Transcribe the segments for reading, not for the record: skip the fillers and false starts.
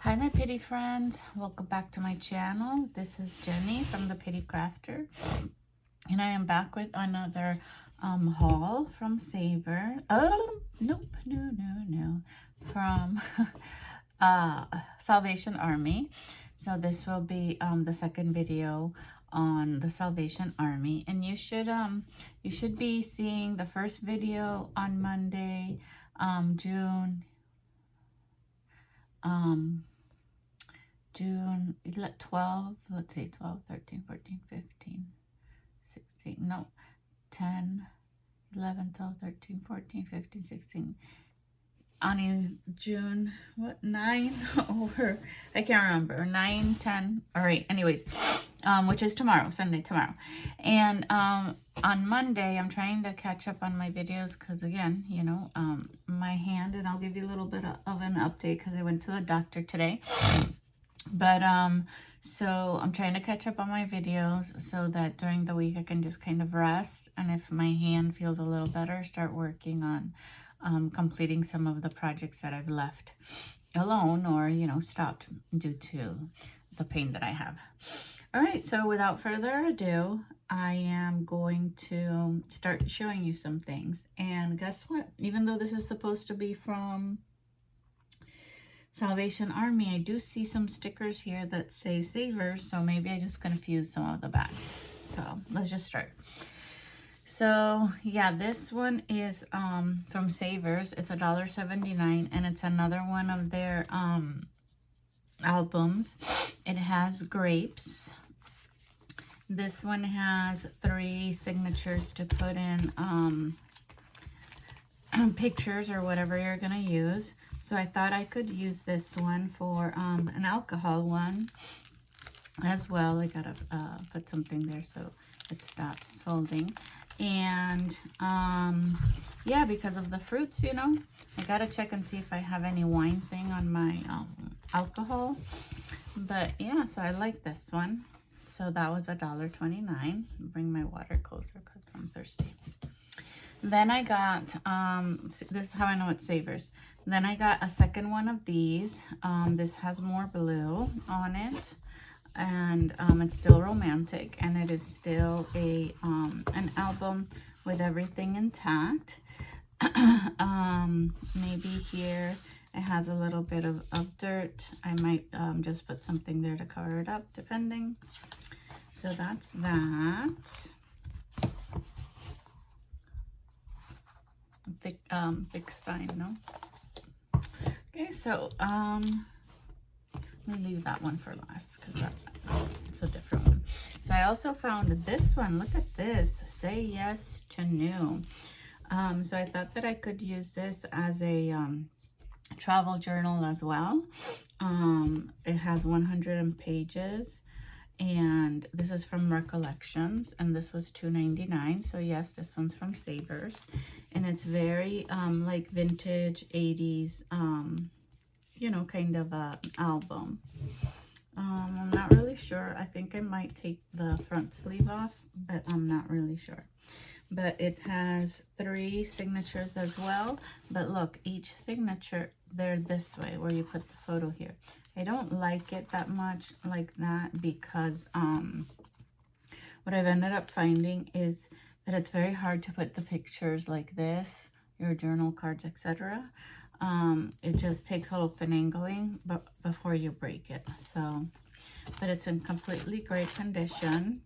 Hi my pretty friends, welcome back to my channel. This is Jenny from the Pretty Crafter, and I am back with another haul from from Salvation Army. So this will be the second video on the Salvation Army, and you should be seeing the first video on Monday, June 12, let's see, 12, 13, 14, 15, 16, no, 10, 11, 12, 13, 14, 15, 16, on June, what, 9, or, I can't remember, 9, 10, all right, anyways, which is tomorrow, Sunday, tomorrow, and, on Monday, I'm trying to catch up on my videos, because, again, you know, my hand, and I'll give you a little bit of an update, because I went to the doctor today. But so I'm trying to catch up on my videos so that during the week I can just kind of rest, and if my hand feels a little better, start working on completing some of the projects that I've left alone, or, you know, stopped due to the pain that I have. All right, so without further ado, I am going to start showing you some things. And guess what? Even though this is supposed to be from Salvation Army, I do see some stickers here that say Savers, so maybe I just confused some of the bags. So let's just start. So yeah, this one is from Savers. It's $1.79, and it's another one of their albums. It has grapes. This one has 3 signatures to put in pictures or whatever you're gonna use. So I thought I could use this one for an alcohol one as well. I gotta put something there so it stops folding. And yeah, because of the fruits, you know, I gotta check and see if I have any wine thing on my alcohol. But yeah, so I like this one. So that was $1.29. Bring my water closer because I'm thirsty. Then I got, this is how I know it's Savers. Then I got a second one of these. This has more blue on it, and it's still romantic, and it is still a an album with everything intact. Maybe here it has a little bit of dirt. I might just put something there to cover it up, depending. So that's that. Thick spine, no? Okay, so let me leave that one for last because it's a different one. So I also found this one. Look at this. Say Yes to New. So I thought that I could use this as a travel journal as well. It has 100 pages. And this is from Recollections, and this was $2.99. So yes, this one's from Savers, and it's very like vintage 80s, you know, kind of a album. I'm not really sure. I think I might take the front sleeve off, but I'm not really sure. But it has 3 signatures as well. But look, each signature, they're this way, where you put the photo here. I don't like it that much like that because what I've ended up finding is that it's very hard to put the pictures like this, your journal cards, etc. It just takes a little finagling before you break it. So, but it's in completely great condition.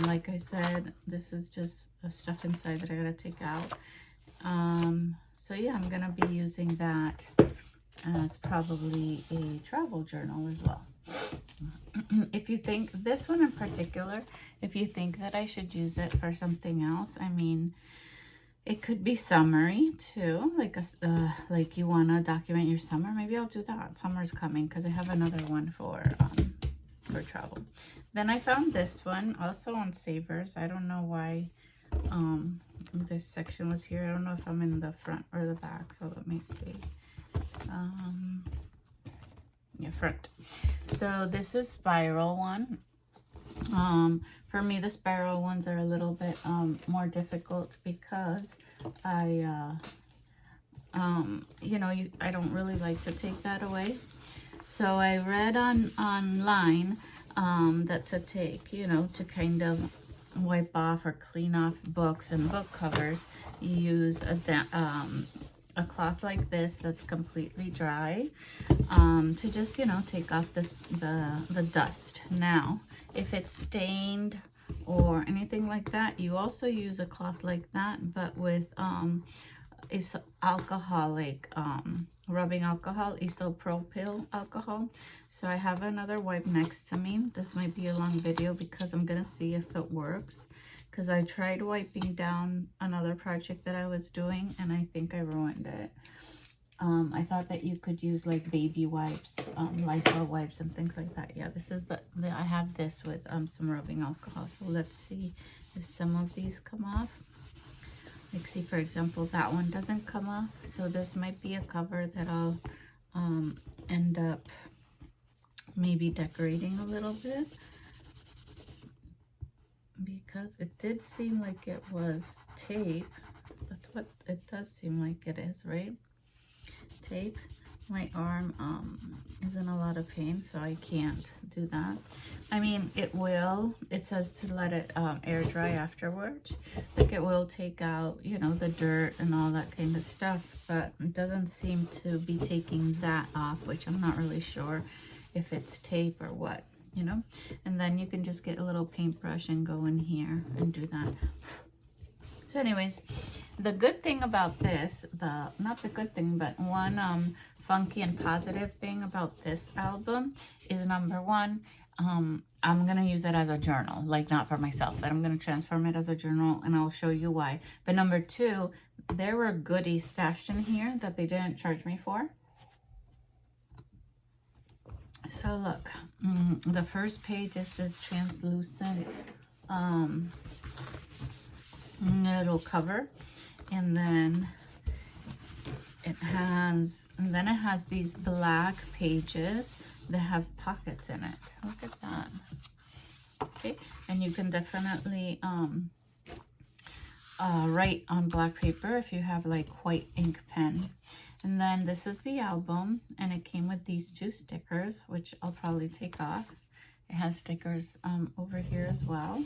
Like I said, this is just the stuff inside that I gotta take out. So yeah, I'm gonna be using that as probably a travel journal as well. If you think, this one in particular, if you think that I should use it for something else, I mean, it could be summery too, like like you want to document your summer. Maybe I'll do that. Summer's coming because I have another one for travel. Then I found this one also on Savers. I don't know why this section was here. I don't know if I'm in the front or the back, so let me see. Yeah, front. So this is spiral one. For me, the spiral ones are a little bit more difficult because I you know, I don't really like to take that away. So I read online that to take, you know, to kind of wipe off or clean off books and book covers, you use a cloth like this that's completely dry, to just, you know, take off the dust. Now, if it's stained or anything like that, you also use a cloth like that, but with is alcohol, like rubbing alcohol, isopropyl alcohol. So I have another wipe next to me. This might be a long video because I'm gonna see if it works, because I tried wiping down another project that I was doing and I think I ruined it. I thought that you could use like baby wipes, Lysol wipes and things like that. Yeah, this is I have this with some rubbing alcohol. So let's see if some of these come off. Like, see, for example, that one doesn't come off. So this might be a cover that I'll end up maybe decorating a little bit, because it did seem like it was tape. That's what it does seem like it is, right? Tape. My arm is in a lot of pain, so I can't do that. I mean, it says to let it air dry afterwards. Like, it will take out, you know, the dirt and all that kind of stuff, but it doesn't seem to be taking that off, which I'm not really sure if it's tape or what, you know. And then you can just get a little paintbrush and go in here and do that. So anyways, the good thing about this, not the good thing, but one funky and positive thing about this album is, number one, I'm gonna use it as a journal, like not for myself, but I'm gonna transform it as a journal, and I'll show you why. But number two, there were goodies stashed in here that they didn't charge me for. So look, the first page is this translucent little cover, and then it has these black pages that have pockets in it. Look at that. Okay, and you can definitely write on black paper if you have like white ink pen. And then this is the album, and it came with these two stickers, which I'll probably take off. It has stickers over here as well.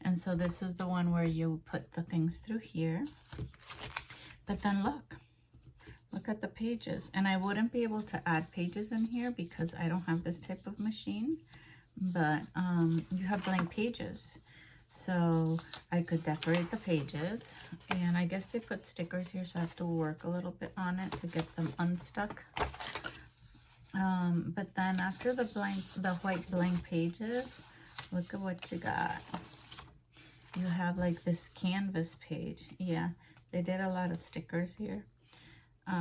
And so this is the one where you put the things through here. But then look at the pages. And I wouldn't be able to add pages in here because I don't have this type of machine. But you have blank pages. So I could decorate the pages. And I guess they put stickers here, so I have to work a little bit on it to get them unstuck. But then after the white blank pages, look at what you got. You have like this canvas page. Yeah, they did a lot of stickers here.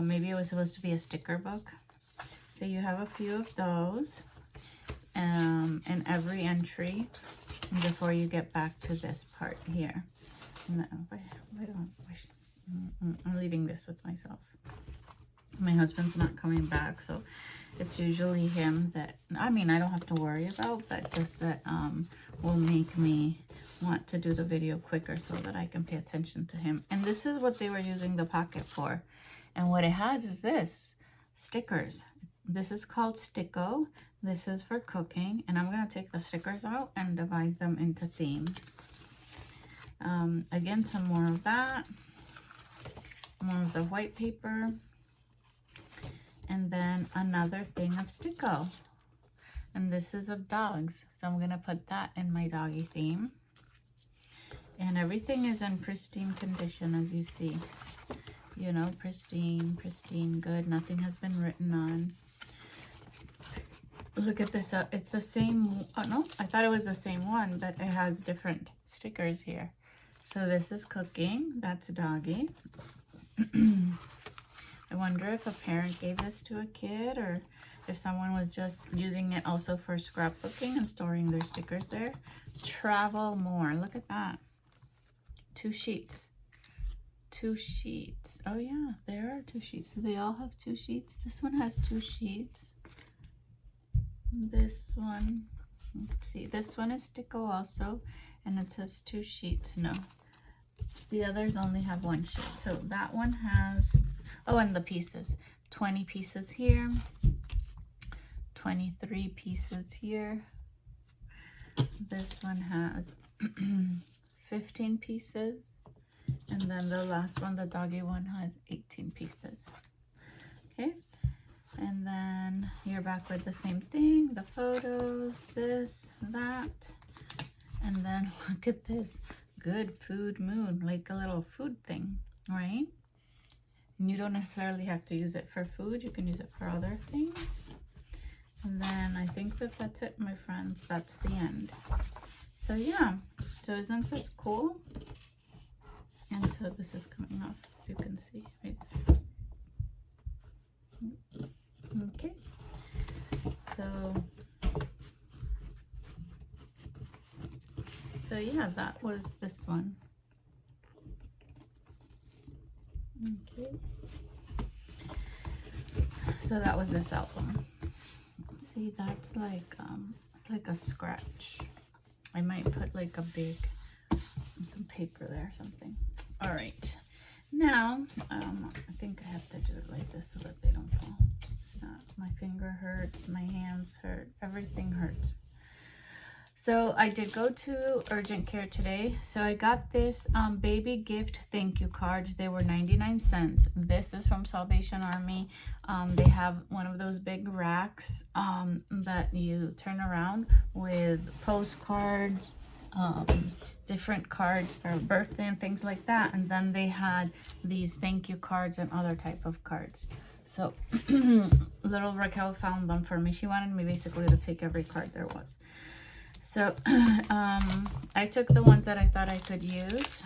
Maybe it was supposed to be a sticker book. So you have a few of those in every entry before you get back to this part here. I'm leaving this with myself. My husband's not coming back, so it's usually him that, I mean, I don't have to worry about, but just that will make me want to do the video quicker so that I can pay attention to him. And this is what they were using the pocket for. And what it has is this, stickers. This is called Sticko. This is for cooking. And I'm going to take the stickers out and divide them into themes. Again, some more of that. More of the white paper. And then another thing of Sticko. And this is of dogs. So I'm going to put that in my doggy theme. And everything is in pristine condition, as you see. You know, pristine, good. Nothing has been written on. Look at this. It's the same. Oh, no. I thought it was the same one, but it has different stickers here. So this is cooking. That's doggy. I wonder if a parent gave this to a kid, or if someone was just using it also for scrapbooking and storing their stickers there. Travel more. Look at that. 2 sheets. 2 sheets. Oh yeah, there are 2 sheets. So they all have 2 sheets. This one has 2 sheets. This one, let's see, this one is Sticko also, and it says 2 sheets. No, the others only have 1 sheet. So that one has Oh, and the pieces. 20 pieces here. 23 pieces here. This one has 15 pieces. And then the last one, the doggy one, has 18 pieces. Okay. And then you're back with the same thing. The photos, this, that. And then look at this. Good food moon. Like a little food thing, right? And you don't necessarily have to use it for food. You can use it for other things. And then I think that that's it, my friends. That's the end. So yeah, so isn't this cool? And so this is coming off, as you can see right there. Okay, so yeah, that was this one. Okay, so that was this album. See, that's like it's like a scratch. I might put like a big some paper there or something. All right, now I think I have to do it like this so that they don't fall. It's not, my finger hurts, my hands hurt, everything hurts. So I did go to urgent care today. So I got this baby gift thank you cards. They were 99 cents. This is from Salvation Army. They have one of those big racks that you turn around with postcards, different cards for birthday and things like that. And then they had these thank you cards and other type of cards. So little Raquel found them for me. She wanted me basically to take every card there was. So I took the ones that I thought I could use.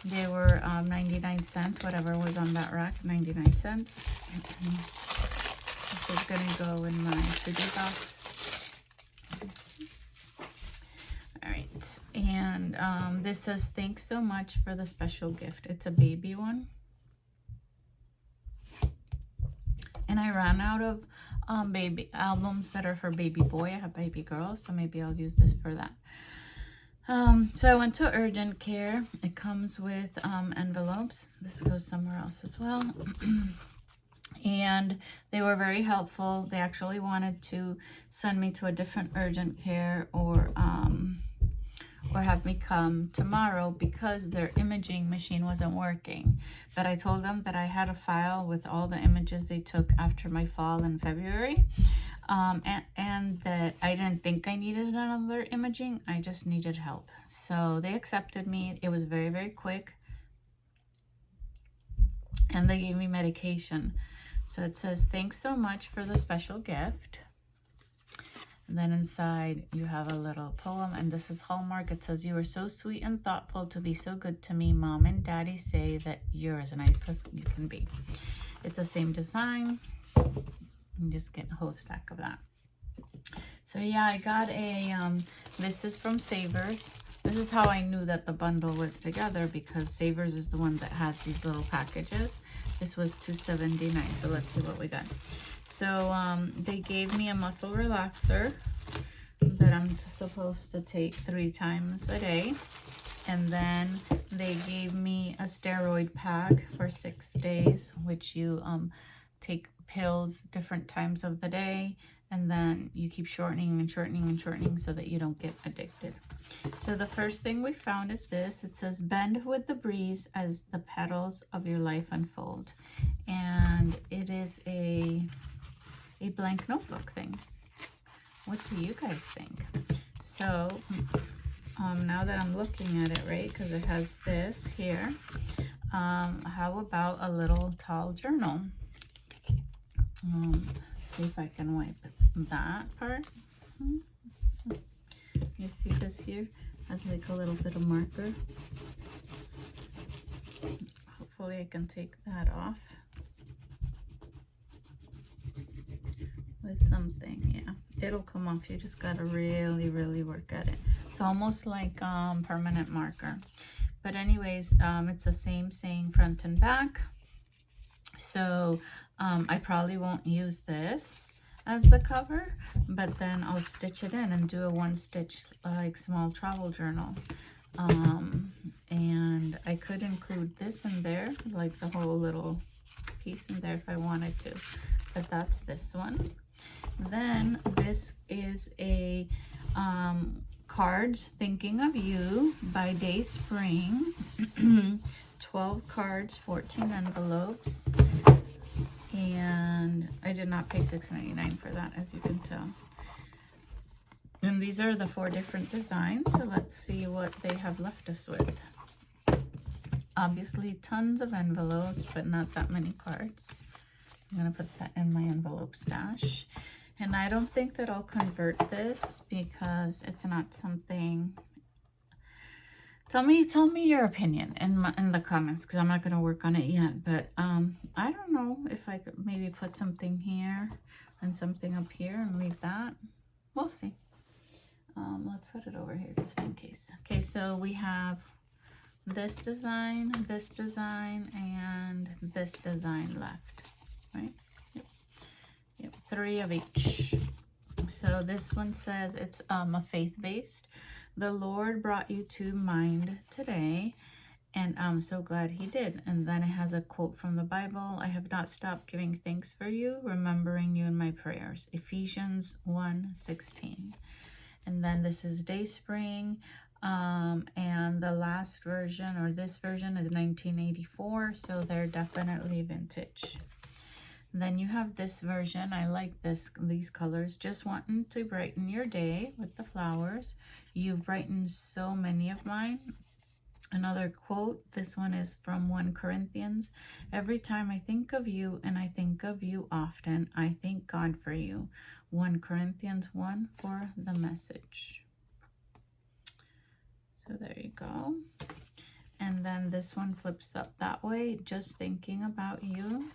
They were 99 cents, whatever was on that rack, 99 cents. This is gonna go in my goodie box. All right, and this says, thanks so much for the special gift. It's a baby one. And I ran out of baby albums that are for baby boy. I have baby girl, so maybe I'll use this for that. So I went to urgent care. It comes with envelopes. This goes somewhere else as well. And they were very helpful. They actually wanted to send me to a different urgent care or have me come tomorrow because their imaging machine wasn't working. But I told them that I had a file with all the images they took after my fall in February, and that I didn't think I needed another imaging. I just needed help. So they accepted me. It was very, very quick. And they gave me medication. So it says, thanks so much for the special gift. And then inside you have a little poem, and this is Hallmark. It says, you are so sweet and thoughtful to be so good to me. Mom and Daddy say that you're as nice as you can be. It's the same design. I'm just getting a whole stack of that. So yeah, I got a, this is from Savers. This is how I knew that the bundle was together, because Savers is the one that has these little packages. This was $2.79. So let's see what we got. So they gave me a muscle relaxer that I'm supposed to take 3 times a day. And then they gave me a steroid pack for 6 days, which you take pills different times of the day. And then you keep shortening and shortening and shortening so that you don't get addicted. So the first thing we found is this. It says, bend with the breeze as the petals of your life unfold. And it is a blank notebook thing. What do you guys think? So now that I'm looking at it, right, because it has this here, how about a little tall journal? See if I can wipe that part. You see this here has like a little bit of marker. Hopefully I can take that off with something. Yeah, it'll come off. You just gotta really, really work at it. It's almost like permanent marker. But anyways, it's the same saying front and back. So I probably won't use this as the cover, but then I'll stitch it in and do a 1-stitch like small travel journal. And I could include this in there, like the whole little piece in there if I wanted to, but that's this one. Then this is a cards Thinking of You by Day Spring. 12 cards, 14 envelopes, and I did not pay $6.99 for that, as you can tell. And these are the 4 different designs, so let's see what they have left us with. Obviously tons of envelopes, but not that many cards. I'm gonna put that in my envelope stash. And I don't think that I'll convert this because it's not something. Tell me your opinion in the comments, because I'm not gonna work on it yet. But I don't know if I could maybe put something here and something up here and leave that. We'll see. Let's put it over here just in case. Okay, so we have this design, and this design left, right? Yep, 3 of each. So this one says it's a faith-based. The Lord brought you to mind today, and I'm so glad he did. And then it has a quote from the Bible. I have not stopped giving thanks for you, remembering you in my prayers. Ephesians 1:16. And then this is Day Spring, and the last version, or this version, is 1984, so they're definitely vintage. Then you have this version. I like these colors. Just wanting to brighten your day with the flowers. You've brightened so many of mine. Another quote. This one is from 1 Corinthians. Every time I think of you, and I think of you often, I thank God for you. 1 Corinthians 1 for the Message. So there you go. And then this one flips up that way. Just thinking about you.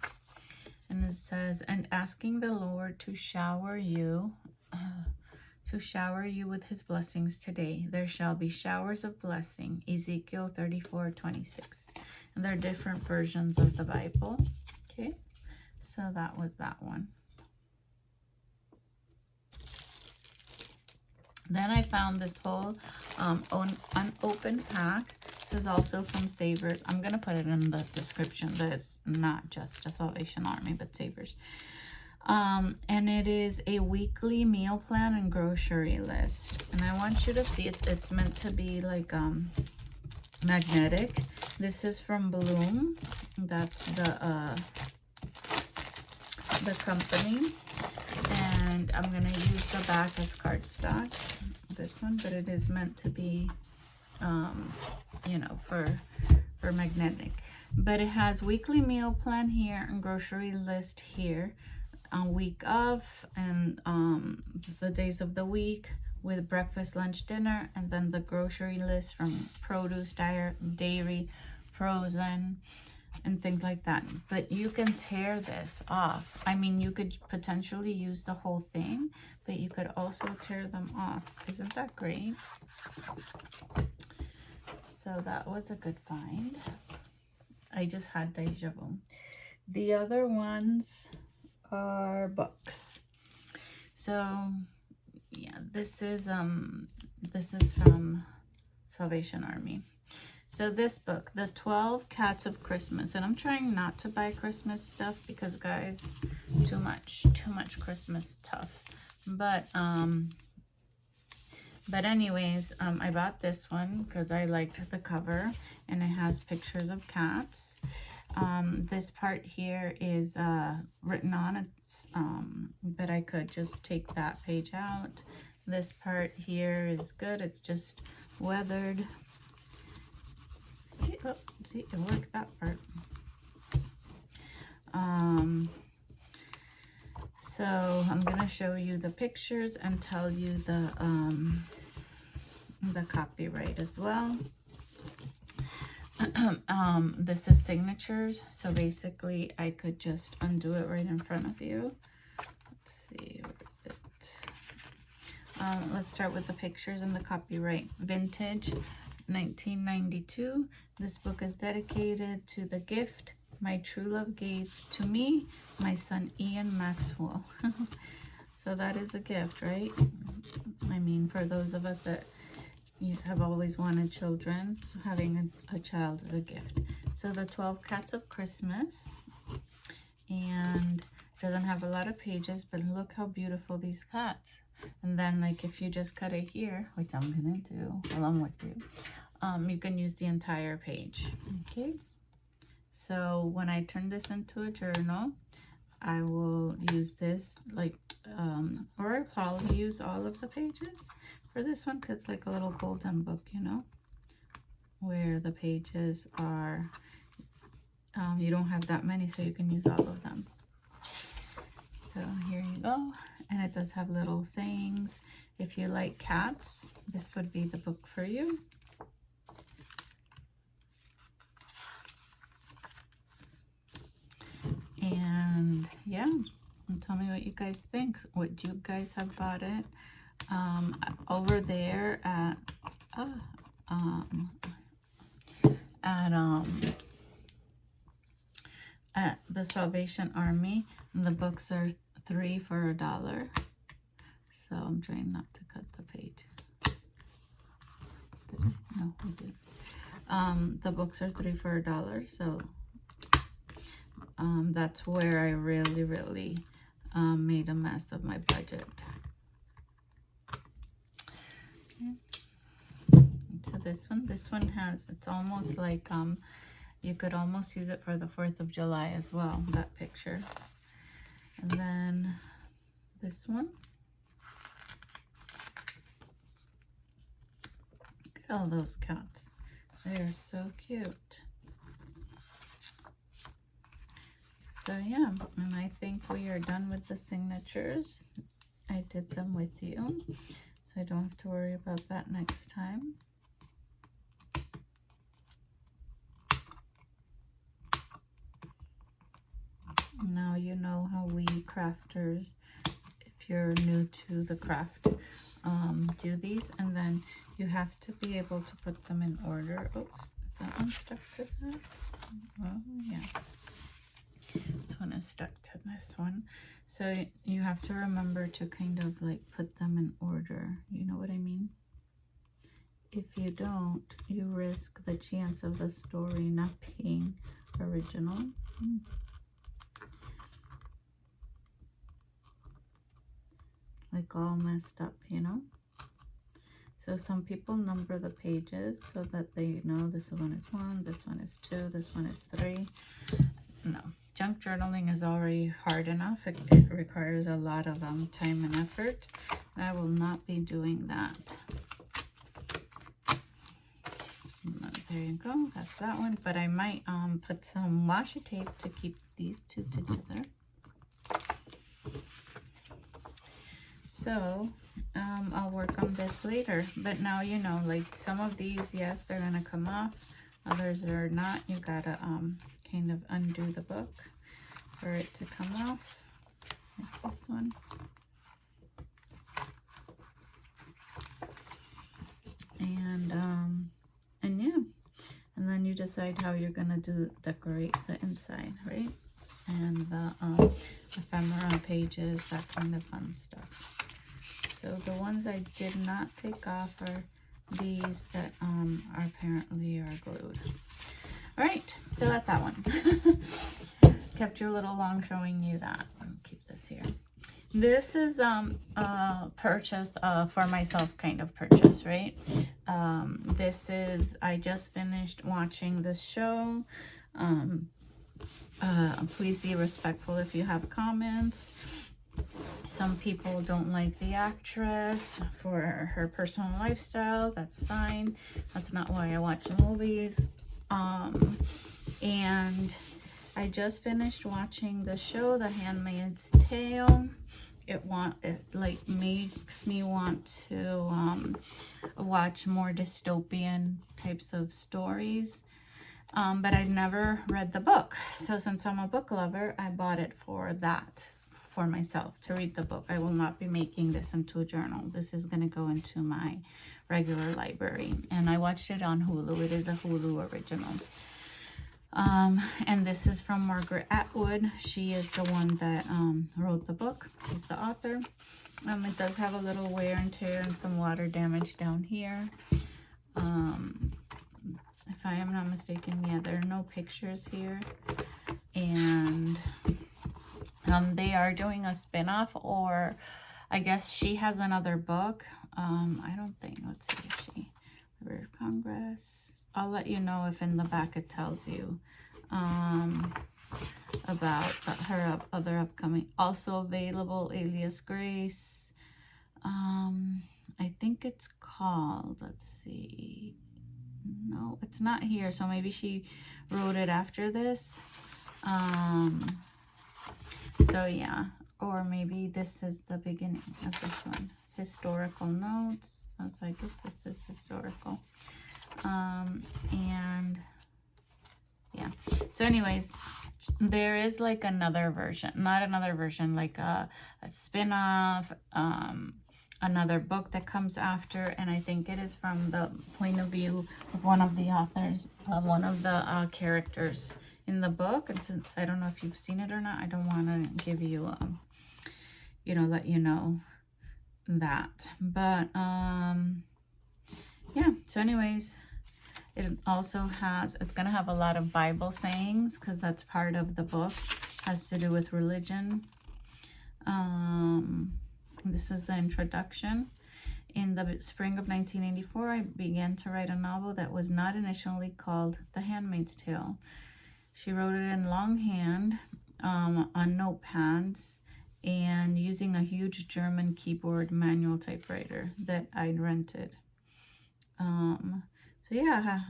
And it says, and asking the Lord to shower you with his blessings today. There shall be showers of blessing. Ezekiel 34:26. And they're different versions of the Bible. Okay, so that was that one. Then I found this whole unopened pack. This is also from Savers. I'm going to put it in the description that it's not just a Salvation Army, but Savers. And it is a weekly meal plan and grocery list. And I want you to see it. It's meant to be like magnetic. This is from Bloom. That's the company. And I'm going to use the back as cardstock. This one, but it is meant to be you know, for magnetic. But it has weekly meal plan here and grocery list here, on week of, and the days of the week with breakfast, lunch, dinner, and then the grocery list from produce, dairy, frozen, and things like that. But you can tear this off. I mean, you could potentially use the whole thing, but you could also tear them off. Isn't that great? So that was a good find. I just had deja vu. The other ones are books. So yeah, this is from Salvation Army. So this book, The 12 Cats of Christmas, and I'm trying not to buy Christmas stuff because, guys, too much Christmas stuff. But anyways, I bought this one because I liked the cover, and it has pictures of cats. This part here is written on, it's but I could just take that page out. This part here is good. It's just weathered. See, oh, see, it worked that part. So I'm gonna show you the pictures and tell you the copyright as well. This is signatures, so basically I could just undo it right in front of you. Let's see, where is it? Let's start with the pictures and the copyright. Vintage, 1992. This book is dedicated to the gift my true love gave to me, my son Ian Maxwell. So that is a gift, right? I mean, for those of us that you have always wanted children, so having a child is a gift. So the 12 Cats of Christmas. and it doesn't have a lot of pages, but look how beautiful these cuts. And then like if you just cut it here, which I'm gonna do along with you, you can use the entire page. Okay, so when I turn this into a journal, I will use this like or I'll probably use all of the pages for this one, because it's like a little golden book, you know, where the pages are you don't have that many, so you can use all of them. So here you go, and it does have little sayings. If you like cats, this would be the book for you. And yeah, and tell me what you guys think. Would you guys have bought it? Over there at the Salvation Army, the books are 3 for $1. So I'm trying not to cut the page. No, we did. The books are 3 for $1. So that's where I really made a mess of my budget. Okay. So this one has, it's almost like you could almost use it for the 4th of July as well, that picture. And then this one, look at all those cats, they're so cute. So yeah, and I think we are done with the signatures. I did them with you, so I don't have to worry about that next time. Now you know how we crafters, if you're new to the craft, do these, and then you have to be able to put them in order. Oops, is that one stuck to that? Oh yeah. This one is stuck to this one. So you have to remember to kind of like put them in order. You know what I mean? If you don't, you risk the chance of the story not being original. Like all messed up, you know? So some people number the pages so that they know this one is 1, this one is 2, this one is 3. No. Junk journaling is already hard enough. It requires a lot of time and effort. I will not be doing that. There you go. That's that one. But I might put some washi tape to keep these two together. So I'll work on this later. But now you know, like some of these, yes, they're gonna come off. Others are not. You gotta kind of undo the book for it to come off, like this one. And yeah, and then you decide how you're gonna decorate the inside, right? And the ephemera pages, that kind of fun stuff. So the ones I did not take off are these that apparently are glued. All right, so that's that one. Kept you a little long showing you that. I'll keep this here. This is a purchase for myself kind of purchase, right? This is, I just finished watching this show. Please be respectful if you have comments. Some people don't like the actress for her personal lifestyle. That's fine. That's not why I watch movies. And I just finished watching the show, The Handmaid's Tale. It like makes me want to watch more dystopian types of stories. But I'd never read the book. So since I'm a book lover, I bought it for myself, to read the book. I will not be making this into a journal. This is going to go into my regular library. And I watched it on Hulu. It is a Hulu original. And this is from Margaret Atwood. She is the one that wrote the book. She's the author. It does have a little wear and tear and some water damage down here. If I am not mistaken, yeah, there are no pictures here. And They are doing a spin-off, or I guess she has another book. I don't think, let's see if she, Library of Congress. I'll let you know if in the back it tells you about her other upcoming. Also available, Alias Grace. I think it's called, let's see. No, it's not here. So maybe she wrote it after this. So yeah, or maybe this is the beginning of this one. Historical notes. Oh, so I guess this is historical. And yeah. So anyways, there is like another version, not another version, like a spin-off, another book that comes after, and I think it is from the point of view of one of the authors, one of the characters in the book. And since I don't know if you've seen it or not, I don't want to give you you know, let you know that. But yeah, so anyways, it also has, it's going to have a lot of Bible sayings, because that's part of the book, has to do with religion. This is the introduction. In the spring of 1984, I began to write a novel that was not initially called The Handmaid's Tale. She wrote it in longhand on notepads and using a huge German keyboard manual typewriter that I'd rented. So yeah,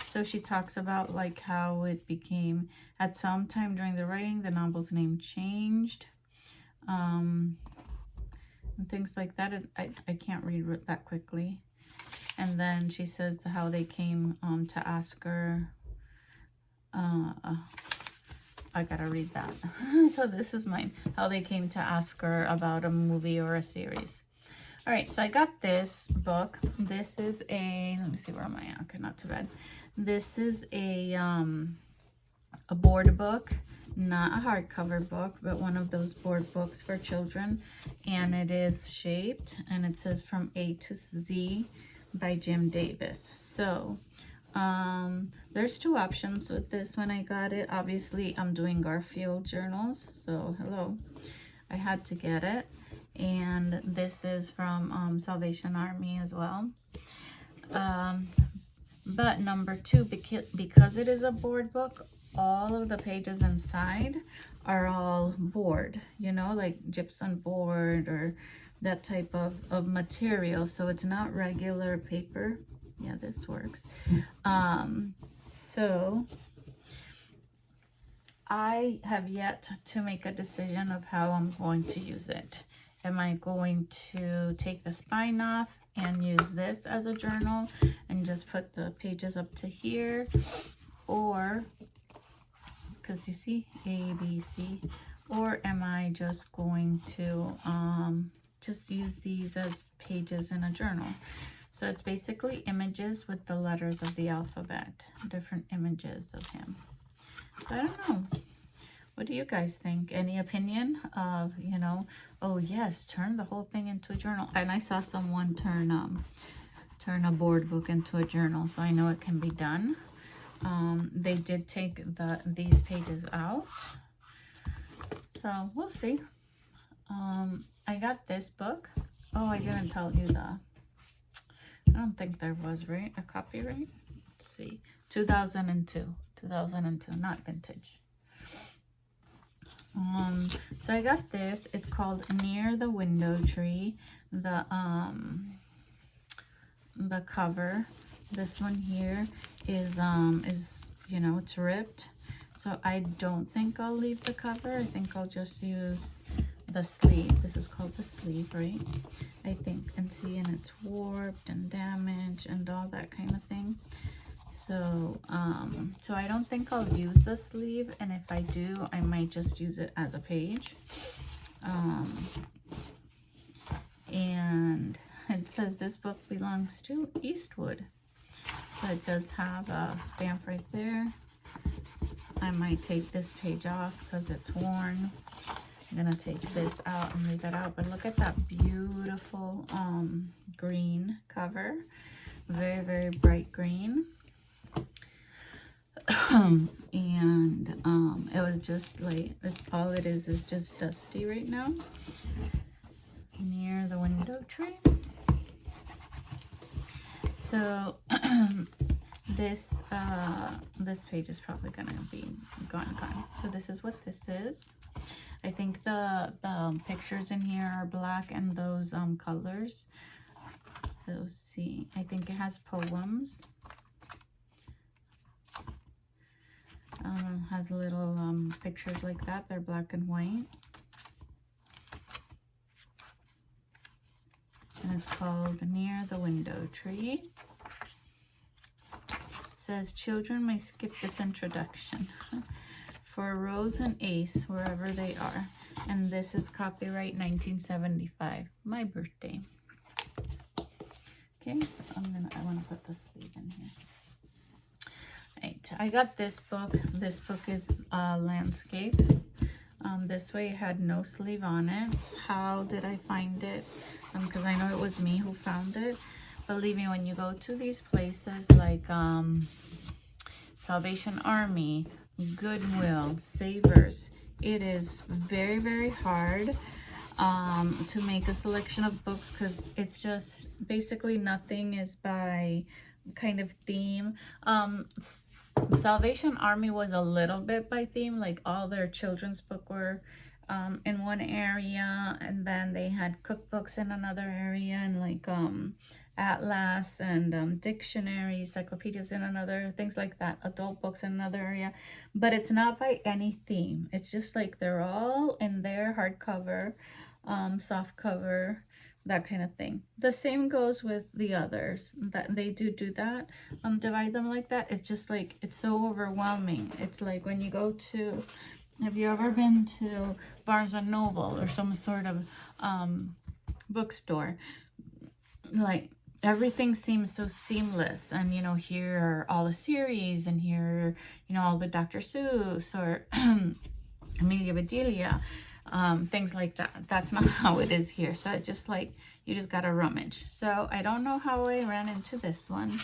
so she talks about like how it became, at some time during the writing, the novel's name changed. And things like that. I can't read that quickly. And then she says how they came to ask her. I gotta read that. So this is mine. How they came to ask her about a movie or a series. All right, so I got this book. This is a, let me see, where am I? Okay, not too bad. This is a board book, not a hardcover book, but one of those board books for children. And it is shaped, and it says From A to Z by Jim Davis. So there's two options with this when I got it. Obviously, I'm doing Garfield journals, so hello. I had to get it. And this is from Salvation Army as well. But number two, because it is a board book, all of the pages inside are all board, you know, like gypsum board or that type of material. So it's not regular paper. Yeah, this works. So I have yet to make a decision of how I'm going to use it. Am I going to take the spine off and use this as a journal and just put the pages up to here? Or, because you see A, B, C, or am I just going to just use these as pages in a journal? So it's basically images with the letters of the alphabet, different images of him. So I don't know. What do you guys think? Any opinion of, you know, oh yes, turn the whole thing into a journal? And I saw someone turn a board book into a journal, so I know it can be done. They did take these pages out, so we'll see. I got this book. Oh, I didn't tell you I don't think there was, right? A copyright? Let's see. 2002, not vintage. So I got this. It's called Near the Window Tree. The cover, this one here is you know, it's ripped. So I don't think I'll leave the cover. I think I'll just use the sleeve. This is called the sleeve, right? I think, and see, and it's warped and damaged and all that kind of thing. So, so I don't think I'll use the sleeve, and if I do, I might just use it as a page. And it says this book belongs to Eastwood. So it does have a stamp right there. I might take this page off because it's worn. I'm gonna take this out and leave it out, but look at that beautiful green cover. Very, very bright green. And it was just like, all it is just dusty right now near the window tray. So this page is probably gonna be gone. So this is what this is. I think the pictures in here are black and those colors. So see, I think it has poems. Has little pictures like that. They're black and white. And it's called Near the Window Tree. It says, children may skip this introduction. For Rose and Ace, wherever they are. And this is copyright 1975, my birthday. Okay, so I want to put the sleeve in here. Right, I got this book. This book is landscape. This way it had no sleeve on it. How did I find it? Because I know it was me who found it. Believe me, when you go to these places like Salvation Army, Goodwill, Savers, it is very, very hard to make a selection of books, because it's just basically nothing is by kind of theme. Salvation Army was a little bit by theme, like all their children's book were in one area, and then they had cookbooks in another area, and like atlas and dictionary, encyclopedias in another, things like that, adult books in another area. But it's not by any theme. It's just like they're all in there, hardcover, soft cover, that kind of thing. The same goes with the others, that they do that, divide them like that. It's just like, it's so overwhelming. It's like when you go to, have you ever been to Barnes and Noble or some sort of bookstore? Like everything seems so seamless, and you know, here are all the series, and here, you know, all the Dr. Seuss or Amelia Bedelia, things like that. That's not how it is here. So it's just like, you just gotta rummage. So I don't know how I ran into this one.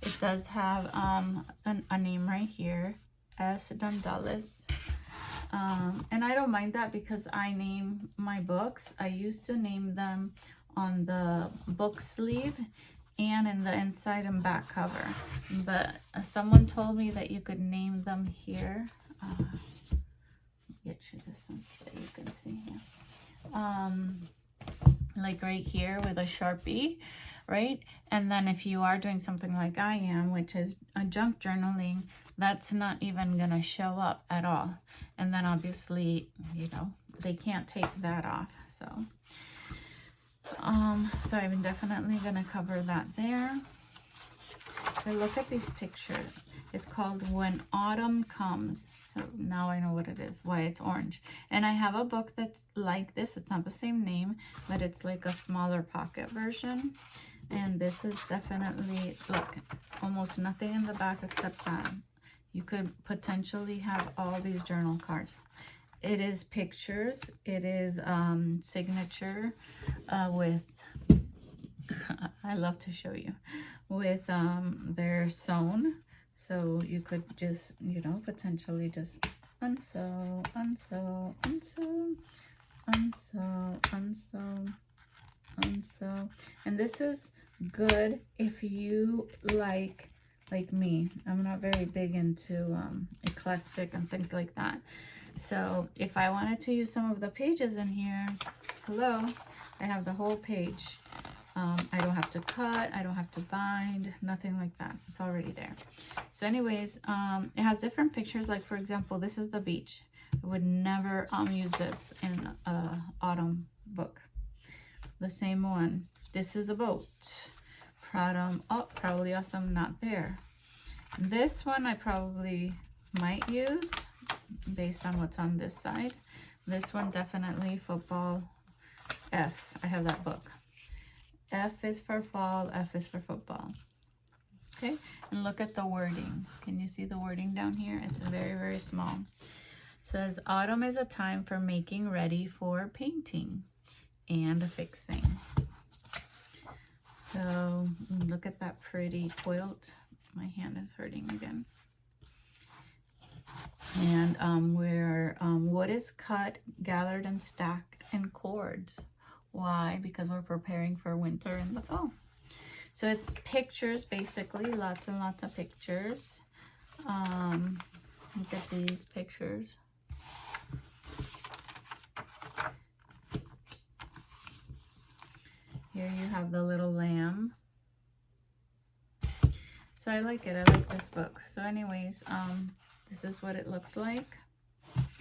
It does have a name right here, S. Dundalis. And I don't mind that, because I name my books. I used to name them on the book sleeve and in the inside and back cover, but someone told me that you could name them here. Get you this one so that you can see here, like right here with a Sharpie, right? And then if you are doing something like I am, which is a junk journaling, that's not even gonna show up at all. And then obviously, you know, they can't take that off. So so I'm definitely gonna cover that there. So look at these pictures. It's called When Autumn Comes. So now I know what it is, why it's orange. And I have a book that's like this. It's not the same name, but it's like a smaller pocket version. And this is definitely, look, almost nothing in the back except that. You could potentially have all these journal cards. It is pictures. It is signature with, I love to show you, with they're sewn. So you could just, you know, potentially just unsew, unsew, unsew, unsew, unsew, unsew. And this is good if you like me. I'm not very big into eclectic and things like that. So if I wanted to use some of the pages in here, hello, I have the whole page. I don't have to cut, I don't have to bind, nothing like that. It's already there. So anyways, it has different pictures. Like for example, this is the beach. I would never use this in an autumn book. The same one. This is a boat. Oh, probably awesome, not there. This one I probably might use based on what's on this side. This one definitely football. F, I have that book. F is for fall, F is for football. Okay, and look at the wording. Can you see the wording down here? It's very, very small. It says, autumn is a time for making ready for painting and fixing. So look at that pretty quilt. My hand is hurting again. And where wood is cut, gathered, and stacked in cords. Why? Because we're preparing for winter and the fall. So it's pictures, basically, lots and lots of pictures. Look at these pictures. Here you have the little lamb. So I like it. I like this book. So anyways, this is what it looks like.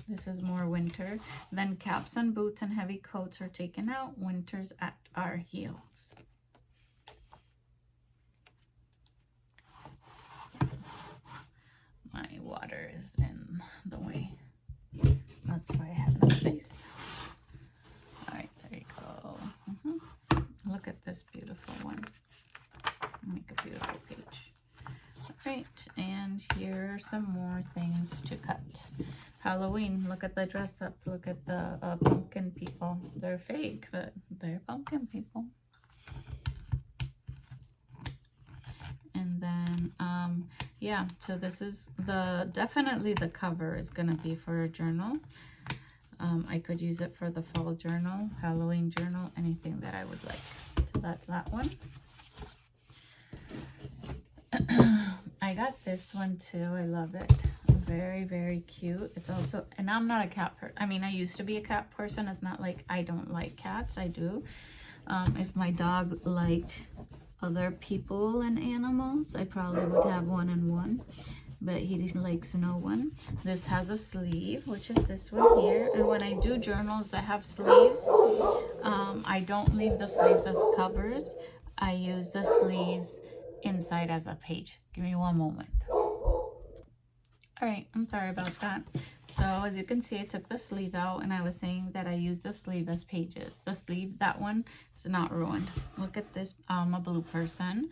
This is more winter. Then caps and boots and heavy coats are taken out. Winter's at our heels. My water is in the way. That's why I have no space. All right, there you go. Look at this beautiful one. Make a beautiful page. All right, and here are some more things to cut. Halloween, look at the dress up. Look at the pumpkin people. They're fake, but they're pumpkin people. And then, yeah, so this is definitely the cover is gonna be for a journal. I could use it for the fall journal, Halloween journal, anything that I would like. So that's that one. I got this one too. I love it. Very, very cute. It's also, and I'm not a cat person. I mean, I used to be a cat person. It's not like I don't like cats. I do. If my dog liked other people and animals, I probably would have one and one, but he likes no one. This has a sleeve, which is this one here. And when I do journals that have sleeves, I don't leave the sleeves as covers. I use the sleeves inside as a page. Give me one moment. All right, I'm sorry about that. So as you can see, I took the sleeve out, and I was saying that I use the sleeve as pages. The sleeve, that one is not ruined. Look at this. I'm a blue person.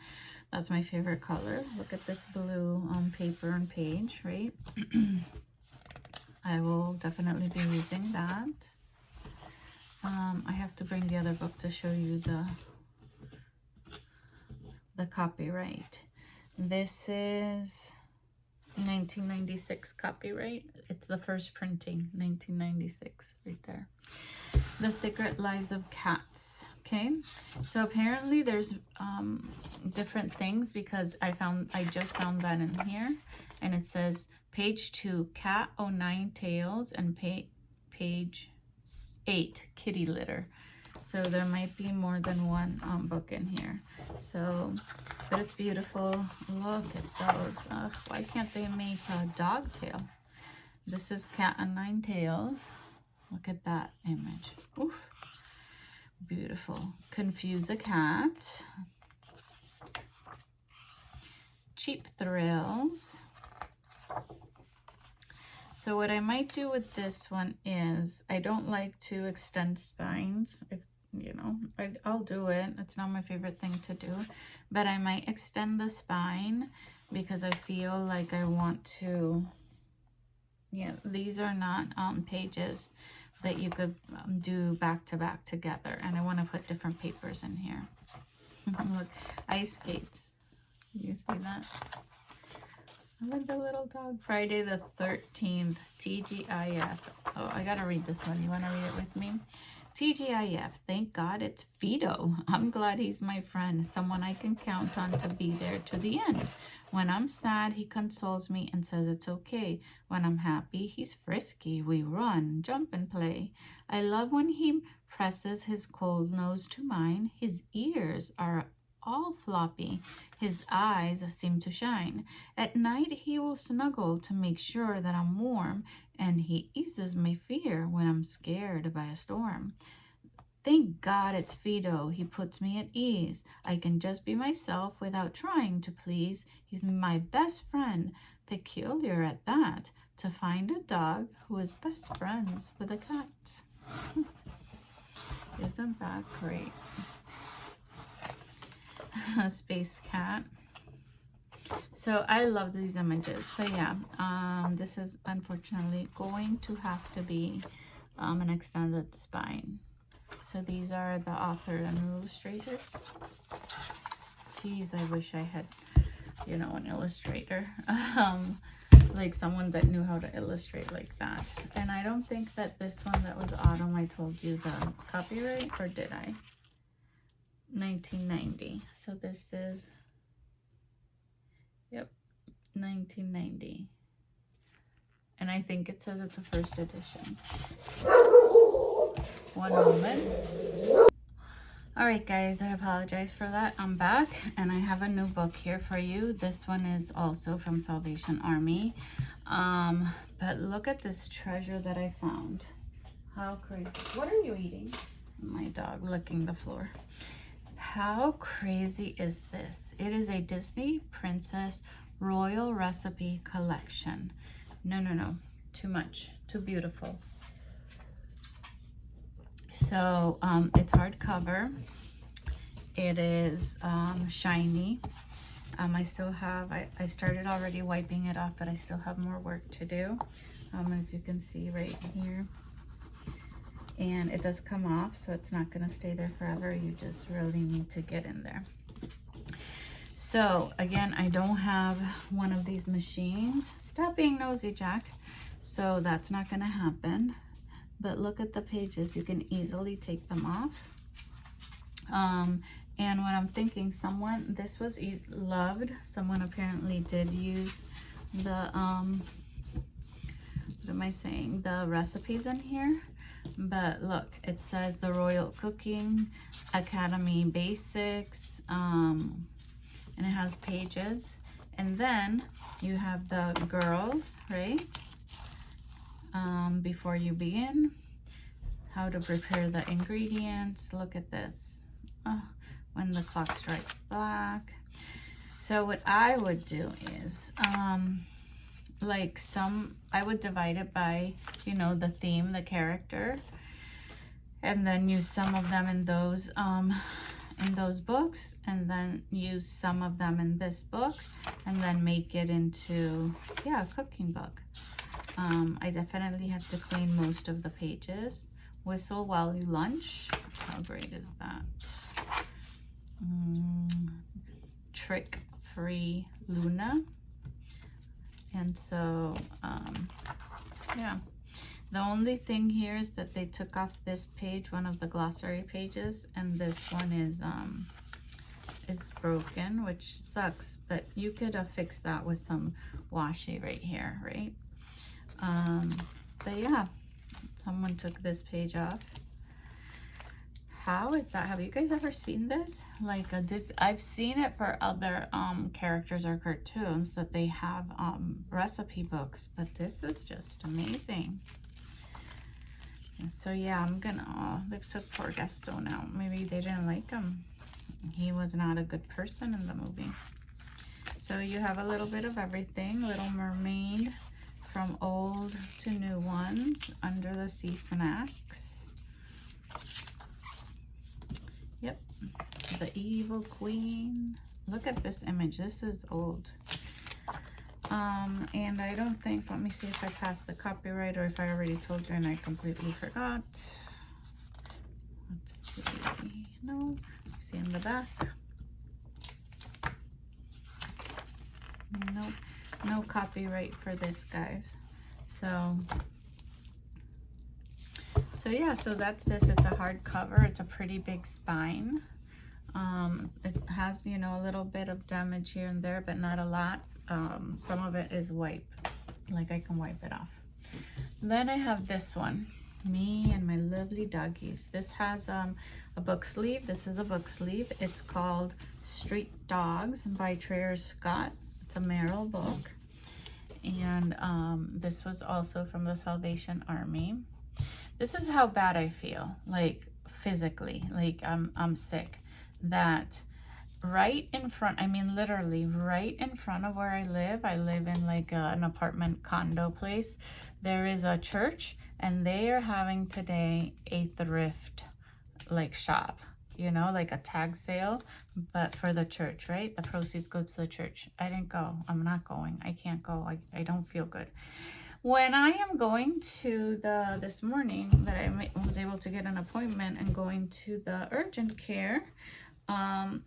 That's my favorite color. Look at this blue paper and page, right? I will definitely be using that. I have to bring the other book to show you the copyright. This is 1996 copyright. It's the first printing, 1996, right there. The Secret Lives of Cats. Okay, so apparently there's different things, because I just found that in here, and it says page 2 cat 09 tails and page 8 kitty litter. So there might be more than one book in here. So, but it's beautiful. Look at those. Ugh, why can't they make a dog tail? This is cat and 9 tails. Look at that image. Oof. Beautiful. Confuse a cat. Cheap Thrills. So what I might do with this one is, I don't like to extend spines. If you know, I'll do it. It's not my favorite thing to do, but I might extend the spine because I feel like I want to. Yeah, these are not pages that you could do back to back together, and I want to put different papers in here. Look, ice skates. You see that? Look, the little dog. Friday the 13th, TGIF. Oh, I gotta read this one. You want to read it with me? TGIF, thank God it's Fido. I'm glad he's my friend, someone I can count on to be there to the end. When I'm sad, he consoles me and says it's okay. When I'm happy, he's frisky. We run, jump, and play. I love when he presses his cold nose to mine. His ears are all floppy. His eyes seem to shine. At night, he will snuggle to make sure that I'm warm, and he eases my fear when I'm scared by a storm. Thank God it's Fido. He puts me at ease. I can just be myself without trying to please. He's my best friend, peculiar at that, to find a dog who is best friends with a cat. Isn't that great? A space cat. So I love these images. So yeah, this is unfortunately going to have to be an extended spine. So these are the author and illustrators. Geez, I wish I had, you know, an illustrator. like someone that knew how to illustrate like that. And I don't think that this one that was Autumn, I told you the copyright, or did I? 1990. So this is, yep, 1990. And I think it says it's a first edition. One moment. All right, guys, I apologize for that. I'm back, and I have a new book here for you. This one is also from Salvation Army. But look at this treasure that I found. How crazy. What are you eating? My dog licking the floor. How crazy is this? It is a Disney Princess Royal Recipe Collection. No. Too much. Too beautiful. So it's hardcover. It is shiny. I still have, I started already wiping it off, but I still have more work to do, as you can see right here. And it does come off, so it's not going to stay there forever. You just really need to get in there. So again, I don't have one of these machines. Stop being nosy, Jack. So that's not going to happen. But look at the pages. You can easily take them off. And what I'm thinking, this was loved. Someone apparently did use the, what am I saying? The recipes in here. But look, it says the Royal Cooking Academy Basics. And it has pages. And then you have the girls, right? Before you begin, how to prepare the ingredients. Look at this. When the clock strikes black. So what I would do is I would divide it by, you know, the theme, the character, and then use some of them in those books, and then use some of them in this book, and then make it into, yeah, a cooking book. I definitely have to clean most of the pages. Whistle while you lunch. How great is that? Trick-free Luna. And so, yeah. The only thing here is that they took off this page, one of the glossary pages, and this one is broken, which sucks, but you could fix that with some washi right here, right? But yeah, someone took this page off. How is that? Have you guys ever seen this? Like I've seen it for other characters or cartoons that they have recipe books, but this is just amazing. And so yeah, I'm gonna, they took poor Gaston out. Maybe they didn't like him. He was not a good person in the movie. So you have a little bit of everything. Little Mermaid, from old to new ones. Under the Sea snacks. Yep. The Evil Queen. Look at this image. This is old. And I don't think, let me see if I passed the copyright or if I already told you and I completely forgot. Let's see. No. See in the back. Nope. No copyright for this, guys. So yeah, so that's this. It's a hardcover. It's a pretty big spine. It has, you know, a little bit of damage here and there, but not a lot. Some of it is wipe, like I can wipe it off. Then I have this one, me and my lovely doggies. This has a book sleeve. This is a book sleeve. It's called Street Dogs by Trader Scott. It's a Merrill book. And this was also from the Salvation Army. This is how bad I feel, like physically, like I'm sick. That right in front, I mean literally right in front of where I live in like an apartment condo place, there is a church, and they are having today a thrift like shop, you know, like a tag sale, but for the church, right? The proceeds go to the church. I didn't go. I'm not going. I can't go. I don't feel good. When I am going to this morning that I was able to get an appointment and going to the urgent care,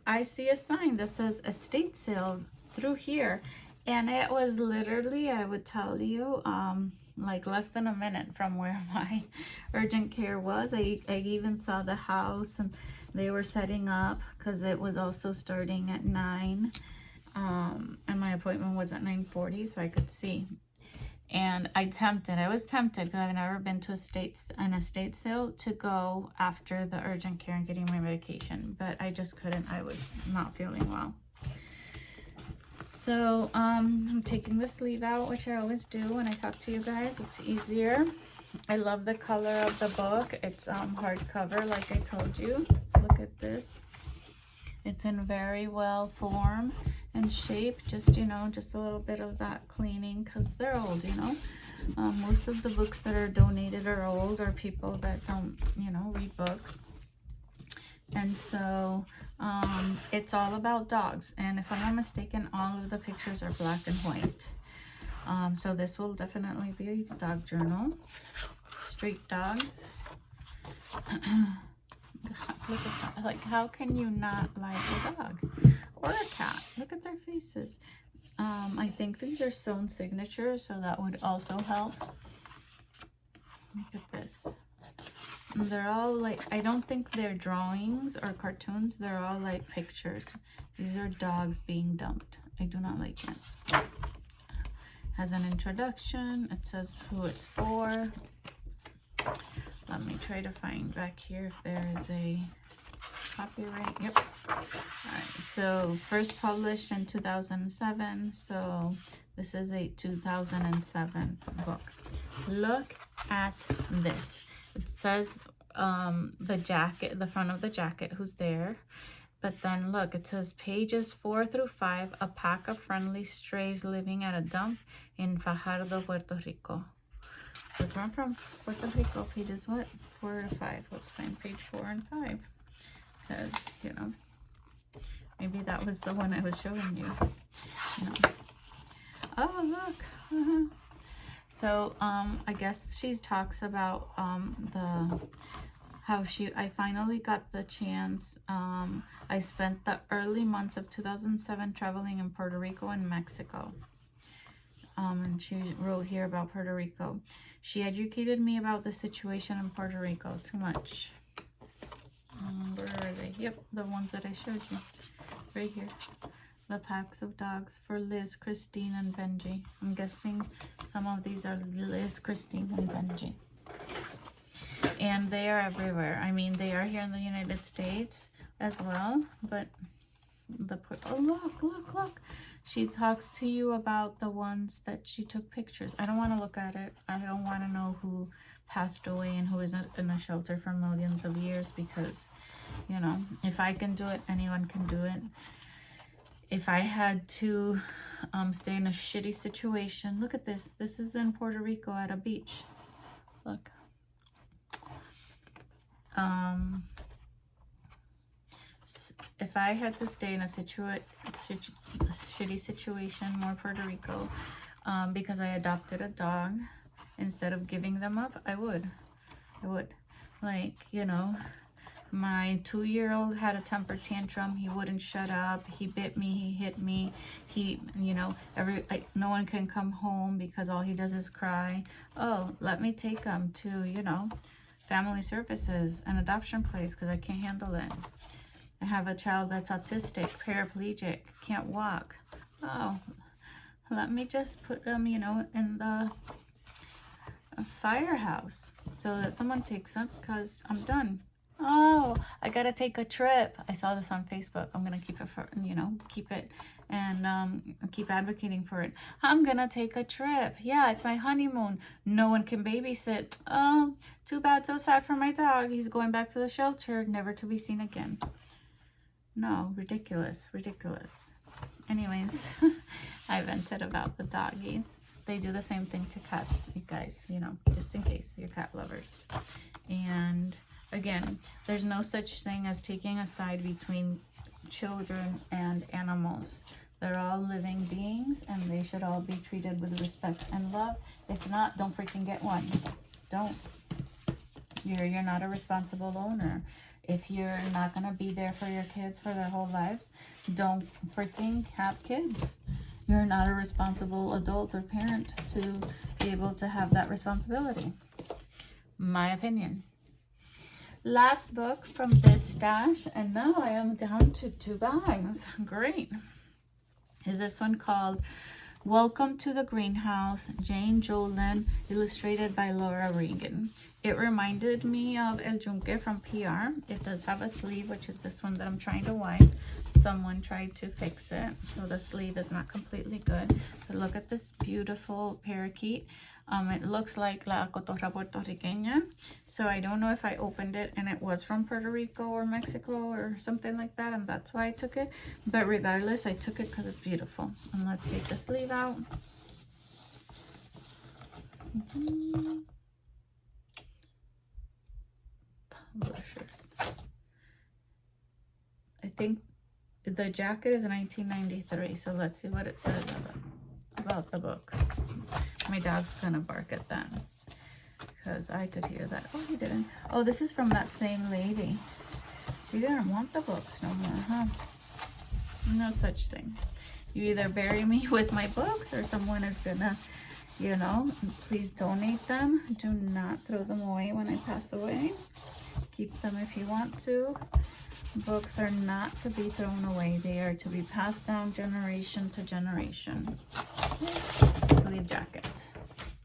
I see a sign that says estate sale through here, And it was literally, I would tell you, like less than a minute from where my urgent care was. I even saw the house, and they were setting up because it was also starting at 9. And my appointment was at 9:40, so I could see. And I was tempted because I've never been to an estate sale to go after the urgent care and getting my medication, but I just couldn't. I was not feeling well. So I'm taking the sleeve out, which I always do when I talk to you guys. It's easier. I love the color of the book. It's hardcover, like I told you. Look at this. It's in very well form and shape. Just, you know, just a little bit of that cleaning because they're old, you know. Most of the books that are donated are old, or people that don't, you know, read books. And so it's all about dogs, and if I'm not mistaken, all of the pictures are black and white. So this will definitely be a dog journal. Street dogs. Look at that. Like, how can you not like a dog or a cat? Look at their faces. I think these are sewn signatures, so that would also help. Look at this. They're all like, I don't think they're drawings or cartoons. They're all like pictures. These are dogs being dumped. I do not like it. Has an introduction. It says who it's for. Let me try to find back here if there is a copyright. Yep. All right. So first published in 2007. So this is a 2007 book. Look at this. It says the jacket, the front of the jacket, who's there. But then look, it says pages 4 through 5, a pack of friendly strays living at a dump in Fajardo, Puerto Rico. So I'm from Puerto Rico, pages what? 4 to 5. Let's find page 4 and 5. Because, you know, maybe that was the one I was showing you. No. Oh, look. So, I guess she talks about I finally got the chance. I spent the early months of 2007 traveling in Puerto Rico and Mexico. And she wrote here about Puerto Rico. She educated me about the situation in Puerto Rico. Too much. Where are they? Yep, the ones that I showed you. Right here. The packs of dogs for Liz, Christine, and Benji. I'm guessing some of these are Liz, Christine, and Benji. And they are everywhere. I mean, they are here in the United States as well. But oh, look. She talks to you about the ones that she took pictures. I don't want to look at it. I don't want to know who passed away and who is in a shelter for millions of years, because, you know, if I can do it, anyone can do it. If I had to stay in a shitty situation, look at this. This is in Puerto Rico at a beach. Look. If I had to stay in a shitty situation, more Puerto Rico, because I adopted a dog, instead of giving them up, I would. Like, you know, my 2-year-old had a temper tantrum. He wouldn't shut up. He bit me. He hit me. He, you know, no one can come home because all he does is cry. Oh, let me take him to, you know, family services, an adoption place, because I can't handle it. I have a child that's autistic, paraplegic, can't walk. Oh, let me just put him, you know, in the firehouse so that someone takes him, because I'm done. Oh, I gotta take a trip. I saw this on Facebook. I'm gonna keep it for, you know, keep it and keep advocating for it. I'm gonna take a trip. Yeah, it's my honeymoon. No one can babysit. Oh, too bad, so sad for my dog. He's going back to the shelter, never to be seen again. No, ridiculous. Anyways, I vented about the doggies. They do the same thing to cats, you guys, you know, just in case you're cat lovers. And again, there's no such thing as taking a side between children and animals. They're all living beings, and they should all be treated with respect and love. If not, don't freaking get one. Don't. You're not a responsible owner. If you're not going to be there for your kids for their whole lives, don't freaking have kids. You're not a responsible adult or parent to be able to have that responsibility. My opinion. Last book from this stash, and now I am down to 2 bags. Great. Is this one called Welcome to the Greenhouse, Jane Jolin, illustrated by Laura Regan. It reminded me of El Yunque from PR. It does have a sleeve, which is this one that I'm trying to wipe. Someone tried to fix it, so the sleeve is not completely good. But look at this beautiful parakeet. It looks like La Cotorra Puertorriqueña. So I don't know if I opened it and it was from Puerto Rico or Mexico or something like that, and that's why I took it. But regardless, I took it because it's beautiful. And let's take the sleeve out. Publishers. I think the jacket is 1993, so let's see what it says about the book. My dog's gonna bark at that because I could hear that. Oh, he didn't. Oh, this is from that same lady. She didn't want the books no more, huh? No such thing. You either bury me with my books or someone is gonna, you know, please donate them. Do not throw them away when I pass away. Keep them if you want to. Books are not to be thrown away. They are to be passed down generation to generation. Sleeve jacket.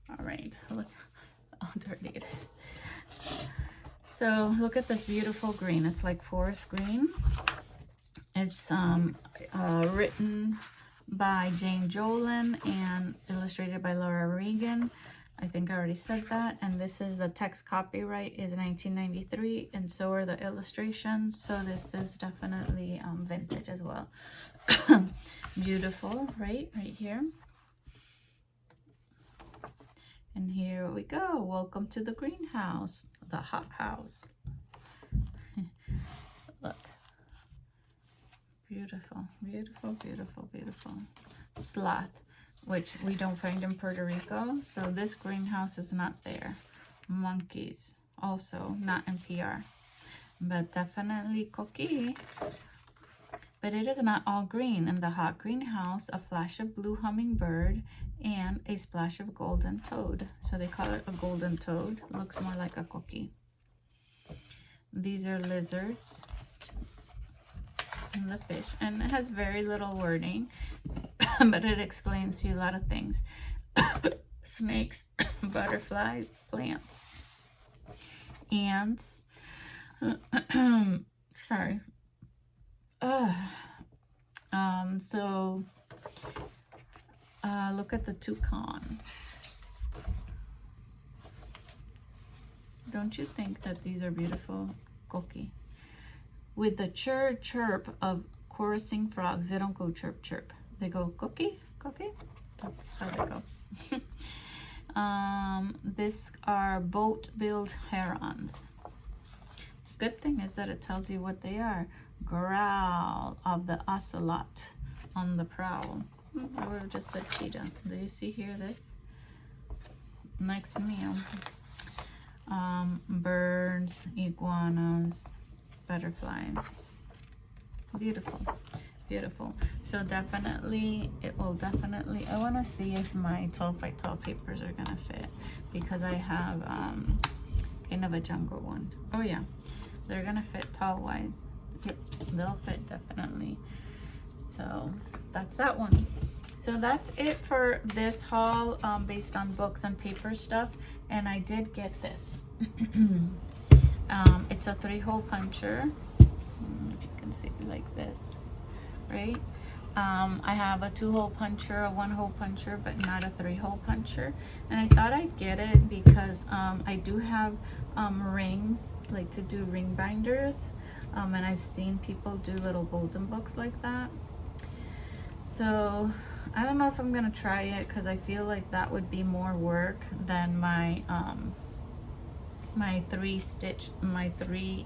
All right. Look how dirty it is. So look at this beautiful green. It's like forest green. It's written by Jane Jolin and illustrated by Laura Regan. I think I already said that. And this is the text copyright is 1993, and so are the illustrations. So this is definitely vintage as well. Beautiful, right here. And here we go. Welcome to the greenhouse, the hot house. Look. Beautiful, beautiful, beautiful, beautiful. Sloth, which we don't find in Puerto Rico. So this greenhouse is not there. Monkeys, also not in PR. But definitely coquille. But it is not all green. In the hot greenhouse, a flash of blue hummingbird and a splash of golden toad. So they call it a golden toad. Looks more like a coquille. These are lizards and the fish. And it has very little wording, but it explains to you a lot of things. Snakes, butterflies, plants, ants. Sorry. Look at the toucan. Don't you think that these are beautiful? Coquille. With the chirp of chorusing frogs, they don't go chirp chirp. They go coquille, coquille. That's how they go. These are boat-billed herons. Good thing is that it tells you what they are. Growl of the ocelot on the prowl. Or just a cheetah. Do you see here this? Next meal. Birds, iguanas, butterflies. Beautiful, beautiful. So definitely, it will definitely, I want to see if my 12 by 12 papers are gonna fit, because I have kind of a jungle one. Oh yeah, they're gonna fit tall wise. Yep, they'll fit definitely. So that's that one. So that's it for this haul, based on books and paper stuff. And I did get this. It's a 3-hole puncher. If you can see it like this, right? I have a 2-hole puncher, a 1-hole puncher, but not a 3-hole puncher. And I thought I'd get it because I do have rings, like to do ring binders. And I've seen people do little golden books like that. So I don't know if I'm gonna try it, because I feel like that would be more work than my my 3-hole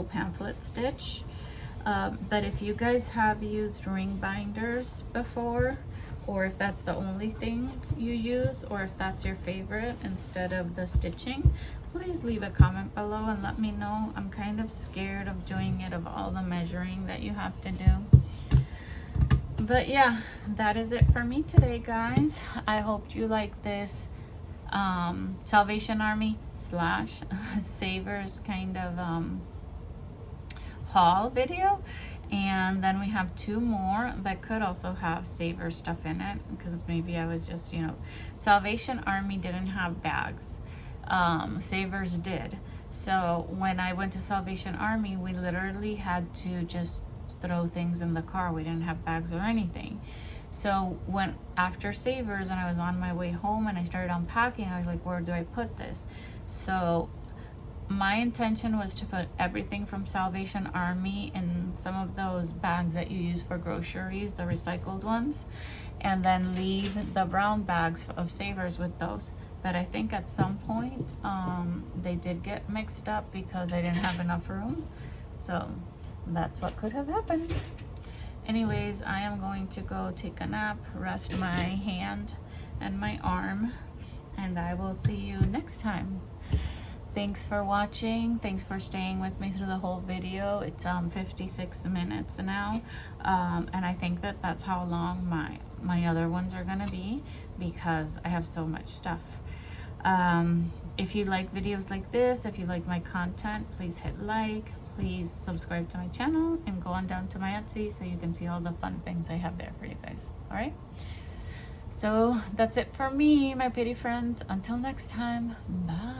pamphlet stitch. But if you guys have used ring binders before, or if that's the only thing you use, or if that's your favorite instead of the stitching, please leave a comment below and let me know. I'm kind of scared of doing it, of all the measuring that you have to do. But yeah, that is it for me today, guys. I hope you like this Salvation Army slash Savers kind of haul video. And then we have 2 more that could also have Saver stuff in it, because maybe I was just, you know, Salvation Army didn't have bags. Savers did. So when I went to Salvation Army, we literally had to just throw things in the car. We didn't have bags or anything. So when after Savers and I was on my way home and I started unpacking, I was like, where do I put this? So my intention was to put everything from Salvation Army in some of those bags that you use for groceries, the recycled ones, and then leave the brown bags of Savers with those. But I think at some point they did get mixed up because I didn't have enough room. So that's what could have happened. Anyways, I am going to go take a nap, rest my hand and my arm, and I will see you next time. Thanks for watching. Thanks for staying with me through the whole video. It's 56 minutes now, and I think that that's how long my other ones are gonna be, because I have so much stuff. If you like videos like this, if you like my content, please hit like, please subscribe to my channel, and go on down to my Etsy so you can see all the fun things I have there for you guys. All right, so that's it for me, my pretty friends. Until next time, bye.